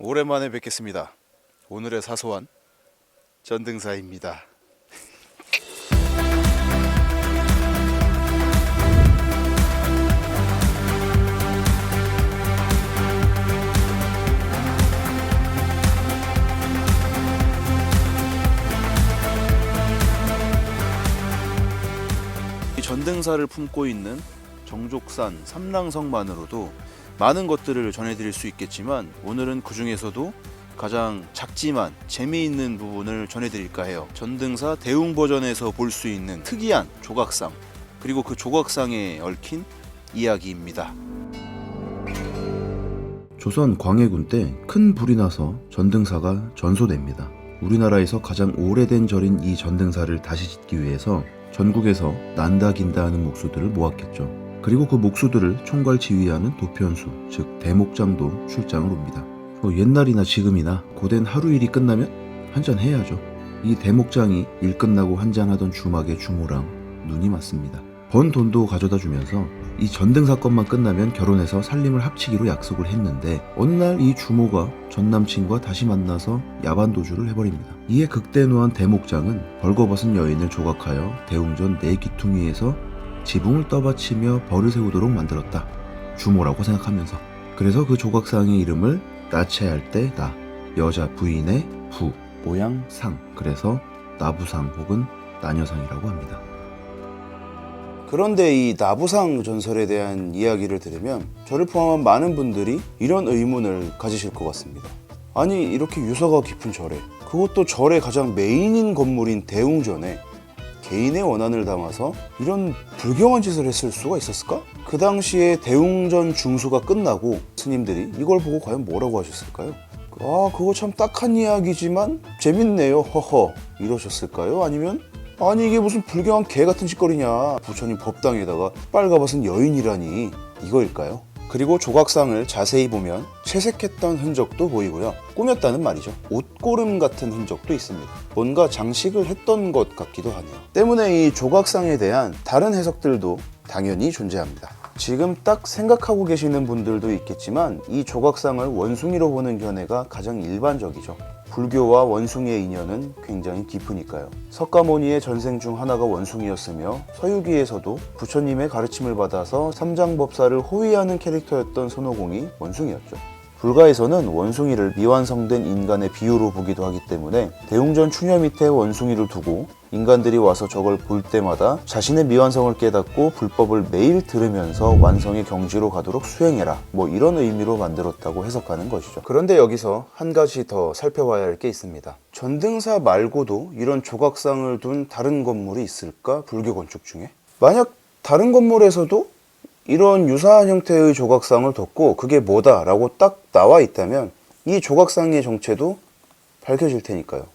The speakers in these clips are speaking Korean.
오랜만에 뵙겠습니다. 오늘의 사소한 전등사입니다. 이 전등사를 품고 있는 정족산 삼랑성만으로도 많은 것들을 전해드릴 수 있겠지만, 오늘은 그 중에서도 가장 작지만 재미있는 부분을 전해드릴까 해요. 전등사 대웅 버전에서 볼 수 있는 특이한 조각상, 그리고 그 조각상에 얽힌 이야기입니다. 조선 광해군 때 큰 불이 나서 전등사가 전소됩니다. 우리나라에서 가장 오래된 절인 이 전등사를 다시 짓기 위해서 전국에서 난다 긴다 하는 목수들을 모았겠죠. 그리고 그 목수들을 총괄 지휘하는 도편수, 즉 대목장도 출장을 옵니다. 옛날이나 지금이나 고된 하루 일이 끝나면 한잔 해야죠. 이 대목장이 일 끝나고 한잔하던 주막의 주모랑 눈이 맞습니다. 번 돈도 가져다 주면서 이 전등사 건만 끝나면 결혼해서 살림을 합치기로 약속을 했는데, 어느 날 이 주모가 전 남친과 다시 만나서 야반도주를 해버립니다. 이에 극대노한 대목장은 벌거벗은 여인을 조각하여 대웅전 네 귀퉁이에서 지붕을 떠받치며 벌을 세우도록 만들었다. 주모라고 생각하면서. 그래서 그 조각상의 이름을 나체할 때 나, 여자 부인의 부, 모양 상, 그래서 나부상 혹은 나녀상이라고 합니다. 그런데 이 나부상 전설에 대한 이야기를 들으면 저를 포함한 많은 분들이 이런 의문을 가지실 것 같습니다. 아니, 이렇게 유서가 깊은 절에, 그것도 절의 가장 메인인 건물인 대웅전에 개인의 원한을 담아서 이런 불경한 짓을 했을 수가 있었을까? 그 당시에 대웅전 중수가 끝나고 스님들이 이걸 보고 과연 뭐라고 하셨을까요? 아, 그거 참 딱한 이야기지만 재밌네요, 허허, 이러셨을까요? 아니면 아니, 이게 무슨 불경한 개 같은 짓거리냐, 부처님 법당에다가 빨가벗은 여인이라니, 이거일까요? 그리고 조각상을 자세히 보면 채색했던 흔적도 보이고요, 꾸몄다는 말이죠. 옷고름 같은 흔적도 있습니다. 뭔가 장식을 했던 것 같기도 하네요. 때문에 이 조각상에 대한 다른 해석들도 당연히 존재합니다. 지금 딱 생각하고 계시는 분들도 있겠지만, 이 조각상을 원숭이로 보는 견해가 가장 일반적이죠. 불교와 원숭이의 인연은 굉장히 깊으니까요. 석가모니의 전생 중 하나가 원숭이였으며, 서유기에서도 부처님의 가르침을 받아서 삼장법사를 호위하는 캐릭터였던 손오공이 원숭이였죠. 불가에서는 원숭이를 미완성된 인간의 비유로 보기도 하기 때문에 대웅전 추녀 밑에 원숭이를 두고 인간들이 와서 저걸 볼 때마다 자신의 미완성을 깨닫고 불법을 매일 들으면서 완성의 경지로 가도록 수행해라, 뭐 이런 의미로 만들었다고 해석하는 것이죠. 그런데 여기서 한 가지 더 살펴봐야 할 게 있습니다. 전등사 말고도 이런 조각상을 둔 다른 건물이 있을까? 불교 건축 중에? 만약 다른 건물에서도 이런 유사한 형태의 조각상을 뒀고 그게 뭐다라고 딱 나와 있다면 이 조각상의 정체도 밝혀질 테니까요.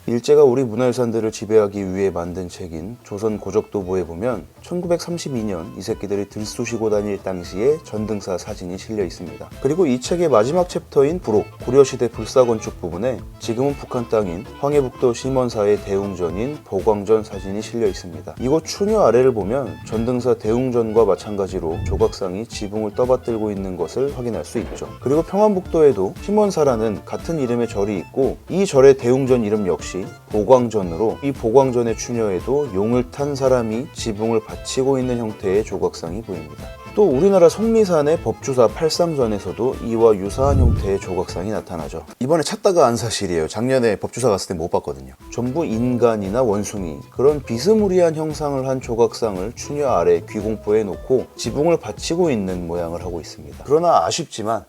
일제가 우리 문화유산들을 지배하기 위해 만든 책인 조선 고적도보에 보면 1932년 이 새끼들이 들쑤시고 다닐 당시의 전등사 사진이 실려 있습니다. 그리고 이 책의 마지막 챕터인 부록, 고려시대 불사건축 부분에 지금은 북한 땅인 황해북도 심원사의 대웅전인 보광전 사진이 실려 있습니다. 이곳 추녀 아래를 보면 전등사 대웅전과 마찬가지로 조각상이 지붕을 떠받들고 있는 것을 확인할 수 있죠. 그리고 평안북도에도 심원사라는 같은 이름의 절이 있고, 이 절의 대웅전 이름 역시 보광전으로, 이 보광전의 추녀에도 용을 탄 사람이 지붕을 받치고 있는 형태의 조각상이 보입니다. 또 우리나라 속리산의 법주사 팔상전에서도 이와 유사한 형태의 조각상이 나타나죠. 이번에 찾다가 안 사실이에요. 작년에 법주사 갔을 때 못 봤거든요. 전부 인간이나 원숭이, 그런 비스무리한 형상을 한 조각상을 추녀 아래 귀공포에 놓고 지붕을 받치고 있는 모양을 하고 있습니다. 그러나 아쉽지만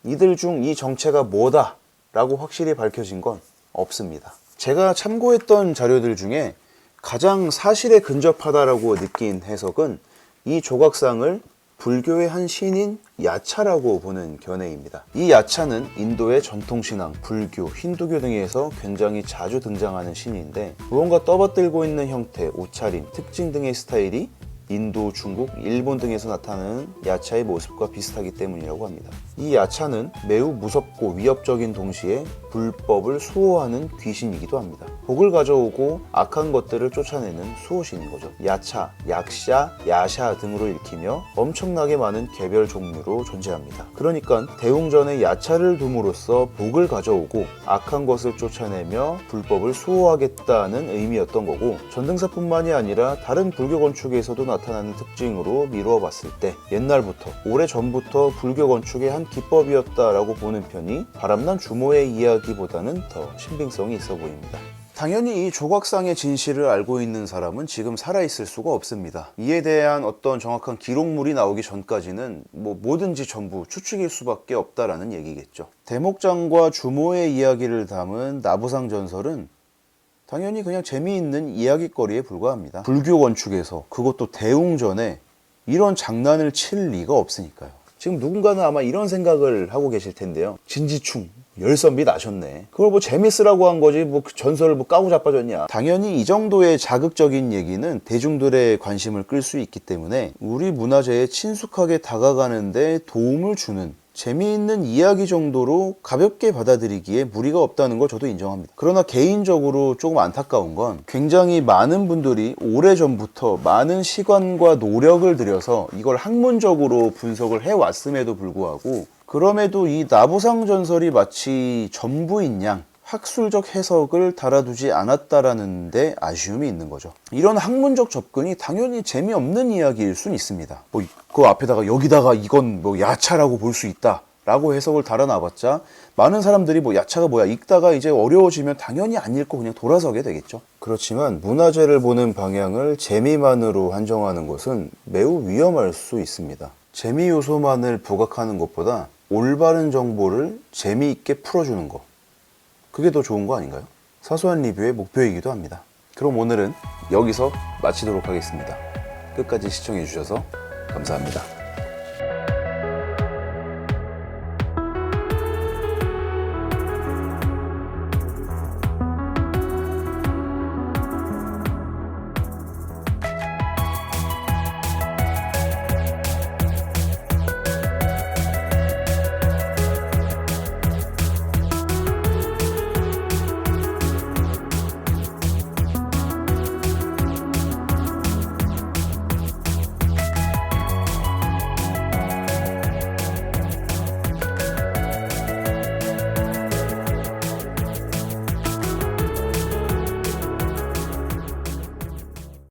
이들 중 이 정체가 뭐다 라고 확실히 밝혀진 건 없습니다. 제가 참고했던 자료들 중에 가장 사실에 근접하다라고 느낀 해석은 이 조각상을 불교의 한 신인 야차라고 보는 견해입니다. 이 야차는 인도의 전통신앙, 불교, 힌두교 등에서 굉장히 자주 등장하는 신인데, 무언가 떠받들고 있는 형태, 옷차림, 특징 등의 스타일이 인도, 중국, 일본 등에서 나타나는 야차의 모습과 비슷하기 때문이라고 합니다. 이 야차는 매우 무섭고 위협적인 동시에 불법을 수호하는 귀신이기도 합니다. 복을 가져오고 악한 것들을 쫓아내는 수호신인 거죠. 야차, 약샤, 야샤 등으로 읽히며 엄청나게 많은 개별 종류로 존재합니다. 그러니까 대웅전에 야차를 둠으로써 복을 가져오고 악한 것을 쫓아내며 불법을 수호하겠다는 의미였던 거고, 전등사뿐만이 아니라 다른 불교 건축에서도 나타나는 특징으로 미루어 봤을 때 옛날부터, 오래전부터 불교 건축의 한 기법이었다라고 보는 편이 바람난 주모의 이야기보다는 더 신빙성이 있어 보입니다. 당연히 이 조각상의 진실을 알고 있는 사람은 지금 살아있을 수가 없습니다. 이에 대한 어떤 정확한 기록물이 나오기 전까지는 뭐든지 전부 추측일 수밖에 없다라는 얘기겠죠. 대목장과 주모의 이야기를 담은 나부상 전설은 당연히 그냥 재미있는 이야기거리에 불과합니다. 불교 건축에서, 그것도 대웅전에 이런 장난을 칠 리가 없으니까요. 지금 누군가는 아마 이런 생각을 하고 계실 텐데요. 진지충, 열선비 나셨네. 그걸 재밌으라고 한 거지 그 전설을 까고 자빠졌냐. 당연히 이 정도의 자극적인 얘기는 대중들의 관심을 끌 수 있기 때문에 우리 문화재에 친숙하게 다가가는데 도움을 주는 재미있는 이야기 정도로 가볍게 받아들이기에 무리가 없다는 걸 저도 인정합니다. 그러나 개인적으로 조금 안타까운 건 굉장히 많은 분들이 오래전부터 많은 시간과 노력을 들여서 이걸 학문적으로 분석을 해왔음에도 불구하고, 그럼에도 이 나부상 전설이 마치 전부인 양 학술적 해석을 달아두지 않았다라는 데 아쉬움이 있는 거죠. 이런 학문적 접근이 당연히 재미없는 이야기일 순 있습니다. 그 앞에다가 여기다가 이건 야차라고 볼 수 있다 라고 해석을 달아놔봤자 많은 사람들이 야차가 뭐야 읽다가 이제 어려워지면 당연히 안 읽고 그냥 돌아서게 되겠죠. 그렇지만 문화재를 보는 방향을 재미만으로 한정하는 것은 매우 위험할 수 있습니다. 재미 요소만을 부각하는 것보다 올바른 정보를 재미있게 풀어주는 것, 그게 더 좋은 거 아닌가요? 사소한 리뷰의 목표이기도 합니다. 그럼 오늘은 여기서 마치도록 하겠습니다. 끝까지 시청해주셔서 감사합니다.